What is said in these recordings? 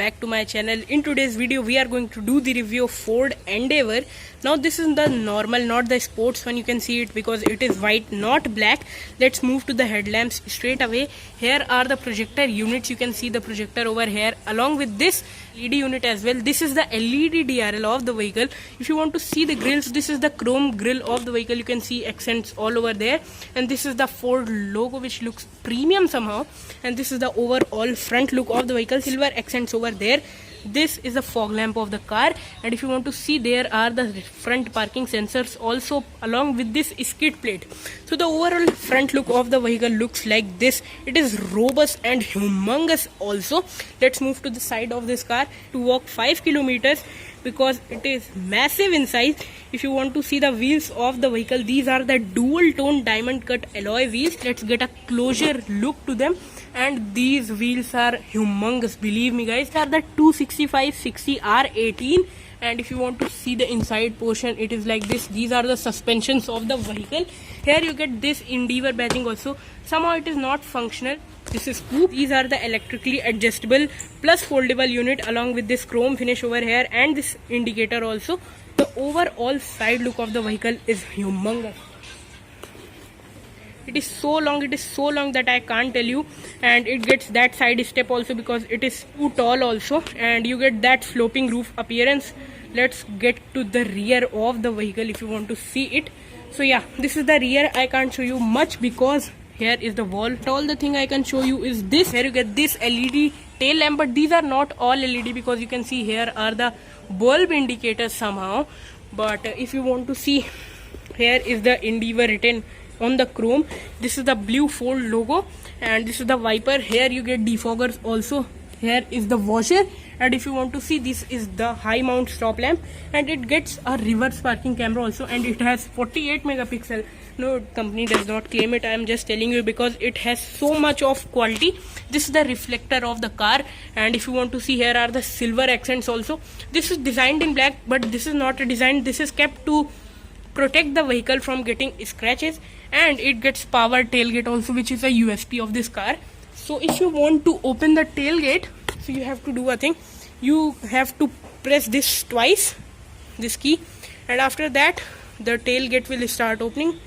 back to my channel. In today's video we are going to do the review of Ford Endeavour. Now this is the normal, not the sports one. You can see it because it is white, not black. Let's move to the headlamps straight away. Here are the projector units. You can see the projector over here along with this LED unit as well. This is the LED DRL of the vehicle. If you want to see the grills, this is the chrome grill of the vehicle. You can see accents all over there, and this is the Ford logo which looks premium somehow, and this is the overall front look of the vehicle. Silver accents over there. This is the fog lamp of the car, and if you want to see, there are the front parking sensors also along with this skid plate. So the overall front look of the vehicle looks like this. It is robust and humongous also. Let's move to the side of this car to walk 5 kilometers because it is massive in size. If you want to see the wheels of the vehicle, these are the dual tone diamond cut alloy wheels. Let's get a closer look to them, and these wheels are humongous, believe me guys. These are the 265/60 R18, and if you want to see the inside portion, it is like this. These are the suspensions of the vehicle. Here you get this Endeavour badging also. Somehow it is not functional. This is coupe. These are the electrically adjustable plus foldable unit along with this chrome finish over here and this indicator also. The overall side look of the vehicle is humongous. It is so long that I can't tell you, and it gets that side step also because it is too tall also, and you get that sloping roof appearance. Let's get to the rear of the vehicle if you want to see it. So yeah, this is the rear. I can't show you much because here is the wall. All the thing I can show you is this. Here you get this LED tail lamp, but these are not all LED because you can see here are the bulb indicators somehow. But if you want to see, here is the Endeavour written on the chrome. This is the blue Ford logo, and this is the wiper. Here you get defoggers also. Here is the washer, and if you want to see, this is the high mount stop lamp, and it gets a reverse parking camera also, and it has 48 megapixel. No, company does not claim it. I am just telling you because it has so much of quality. This is the reflector of the car, and if you want to see, here are the silver accents also. This is designed in black, but this is not a design. This is kept to protect the vehicle from getting scratches, and it gets power tailgate also, which is a USP of this car. So if you want to open the tailgate, so you have to do a thing. You have to press this twice, this key, and after that the tailgate will start opening.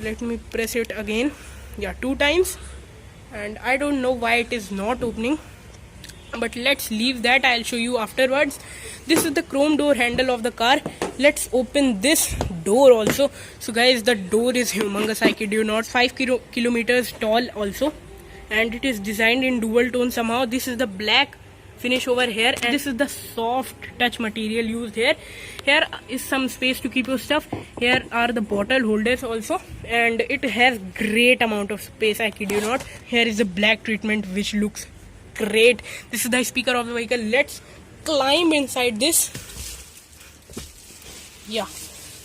Let me press it again. Yeah, 2 times, and I don't know why it is not opening, but let's leave that. I'll show you afterwards. This is the chrome door handle of the car. Let's open this door also. So guys, the door is humongous, I kid you not. 5 kilometers tall also, and it is designed in dual tone somehow. This is the black finish over here, and this is the soft touch material used here. Here is some space to keep your stuff. Here are the bottle holders also, and it has great amount of space, I kid you not. Here is the black treatment which looks great. This is the speaker of the vehicle. Let's climb inside this. Yeah,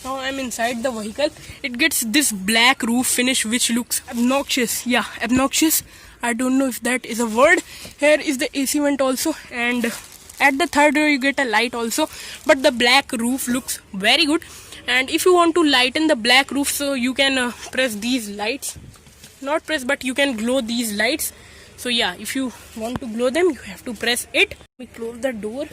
now I'm inside the vehicle. It gets this black roof finish which looks obnoxious. Yeah, obnoxious. I don't know if that is a word. Here is the AC vent also, and at the third row you get a light also, but the black roof looks very good. And if you want to lighten the black roof, so you can press these lights. Not press, but you can glow these lights. So yeah, if you want to glow them, you have to press it. We close the door.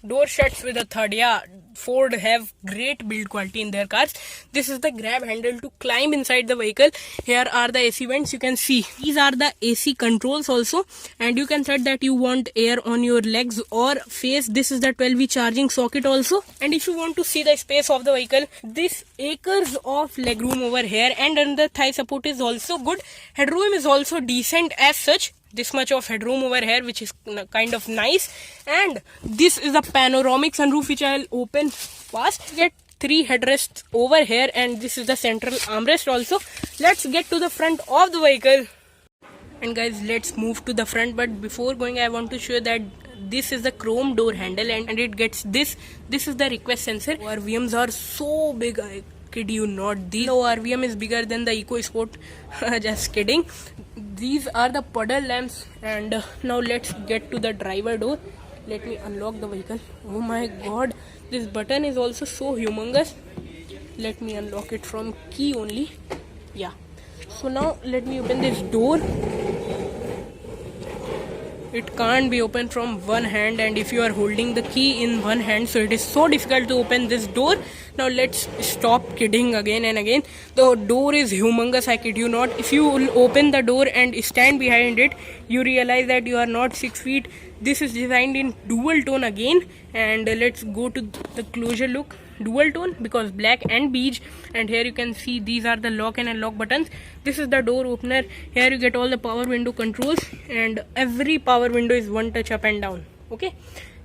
Door shuts with a third. Yeah, Ford have great build quality in their cars. This is the grab handle to climb inside the vehicle. Here are the AC vents. You can see these are the AC controls also, and you can set that you want air on your legs or face. This is the 12V charging socket also. And if you want to see the space of the vehicle, this acres of legroom over here, and under thigh support is also good. Headroom is also decent as such. This much of headroom over here, which is kind of nice. And this is a panoramic sunroof which I'll open fast. Get 3 headrests over here, and this is the central armrest also. Let's get to the front of the vehicle, and guys, let's move to the front. But before going, I want to show that this is the chrome door handle, and it gets this. This is the request sensor. RVMs are so big, I kid you not. The RVM is bigger than the EcoSport. Just kidding. These are the puddle lamps, and now let's get to the driver door. Let me unlock the vehicle. Oh my god, this button is also so humongous. Let me unlock it from key only. Yeah, so now let me open this door. it can't be opened from one hand, and if you are holding the key in one hand, so it is so difficult to open this door. Now let's stop kidding again and again. The door is humongous, I kid you not. If you will open the door and stand behind it, you realize that you are not 6 feet. This is designed in dual tone again, and let's go to the closure look. Dual tone because black and beige, and here you can see these are the lock and unlock buttons. This is the door opener. Here you get all the power window controls, and every power window is one touch up and down. Okay,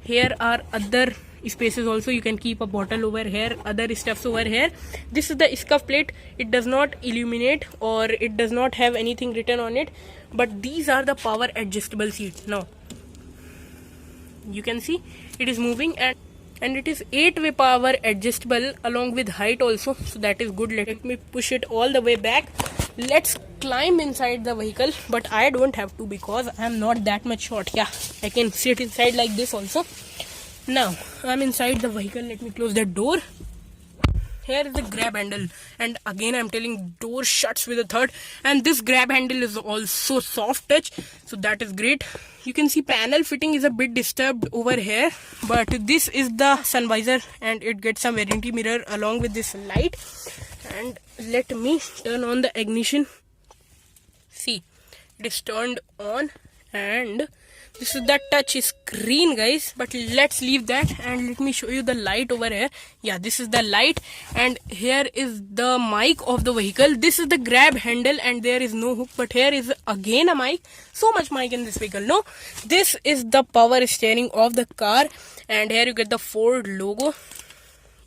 here are other spaces also. You can keep a bottle over here, other stuffs over here. This is the scuff plate. It does not illuminate or it does not have anything written on it, but these are the power adjustable seats. Now you can see it is moving, and it is 8-way power adjustable along with height also, so that is good. Let me push it all the way back. Let's climb inside the vehicle, but I don't have to because I am not that much short. Yeah, I can sit inside like this also. Now I'm inside the vehicle. Let me close the door. Here is the grab handle, and again I'm telling, door shuts with a third, and this grab handle is also soft touch, so that is great. You can see panel fitting is a bit disturbed over here, but this is the sun visor, and it gets some vanity mirror along with this light. And let me turn on the ignition. See, it is turned on, and this is the touch screen, guys, but let's leave that and let me show you the light over here. Yeah, this is the light, and here is the mic of the vehicle. This is the grab handle, and there is no hook, but here is again a mic. So much mic in this vehicle. No, this is the power steering of the car, and here you get the Ford logo.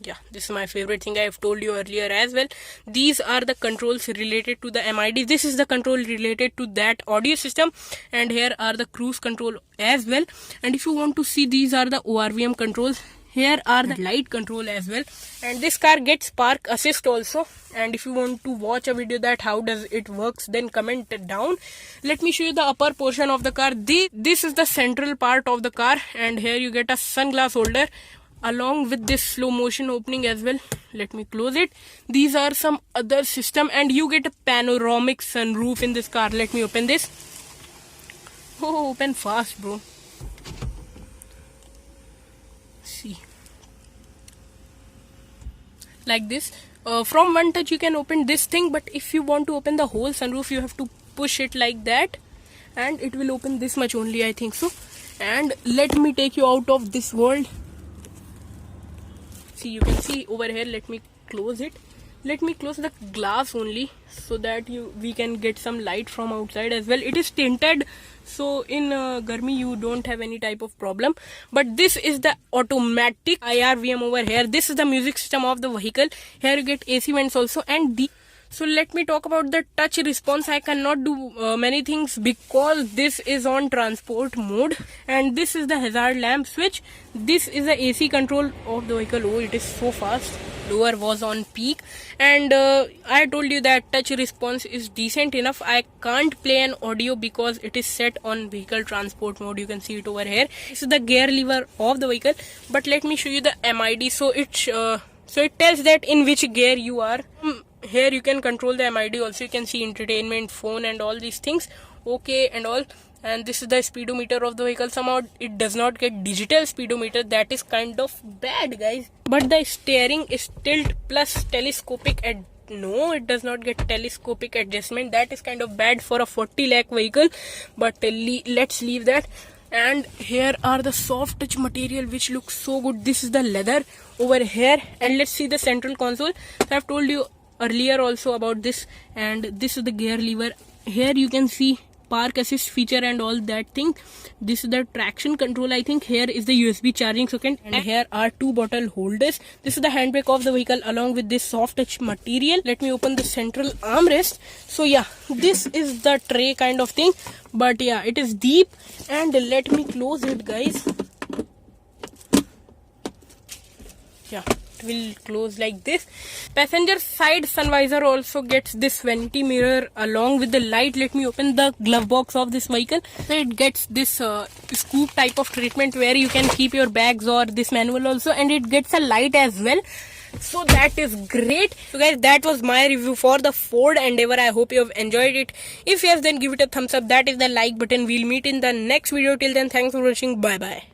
Yeah, this is my favorite thing. I have told you earlier as well. These are the controls related to the MID. This is the control related to that audio system, and here are the cruise control as well. And if you want to see, these are the ORVM controls. Here are the light control as well, and this car gets park assist also. And if you want to watch a video that how does it works, then comment it down. Let me show you the upper portion of the car. This is the central part of the car, and here you get a sunglass holder along with this slow motion opening as well. Let me close it. These are some other system, and you get a panoramic sunroof in this car. Let me open this. Oh, open fast, bro. See, like this. From one touch you can open this thing, but if you want to open the whole sunroof, you have to push it like that, and it will open this much only, I think so. And let me take you out of this world. See, you can see over here. Let me close it. Let me close the glass only so that we can get some light from outside as well. It is tinted, so in Garmi you don't have any type of problem. But this is the automatic IRVM over here. This is the music system of the vehicle. Here you get AC vents also, and so let me talk about the touch response. I cannot do many things because this is on transport mode, and this is the hazard lamp switch. This is the AC control of the vehicle. Oh, it is so fast. Lower was on peak, and I told you that touch response is decent enough. I can't play an audio because it is set on vehicle transport mode. You can see it over here. This is the gear lever of the vehicle, but let me show you the MID. So it tells that in which gear you are. Here you can control the MID also. You can see entertainment, phone, and all these things. Okay, and all. And this is the speedometer of the vehicle. Somehow it does not get digital speedometer. That is kind of bad, guys. But the steering is tilt plus telescopic. No, it does not get telescopic adjustment. That is kind of bad for a 40 lakh vehicle. But let's leave that. And here are the soft touch material which looks so good. This is the leather over here, and let's see the central console. So I've told you earlier also about this, and this is the gear lever. Here you can see park assist feature and all that thing. This is the traction control, I think. Here is the USB charging socket, and here are 2 bottle holders. This is the handbrake of the vehicle along with this soft touch material. Let me open the central armrest. So yeah, this is the tray kind of thing, but yeah, it is deep. And let me close it, guys. Yeah, it will close like this. Passenger side sun visor also gets this vanity mirror along with the light. Let me open the glove box of this vehicle. So it gets this scoop type of treatment where you can keep your bags or this manual also, and it gets a light as well. So that is great. So guys, that was my review for the Ford Endeavour. I hope you have enjoyed it. If yes, then give it a thumbs up. That is the like button. We'll meet in the next video. Till then, thanks for watching. Bye bye.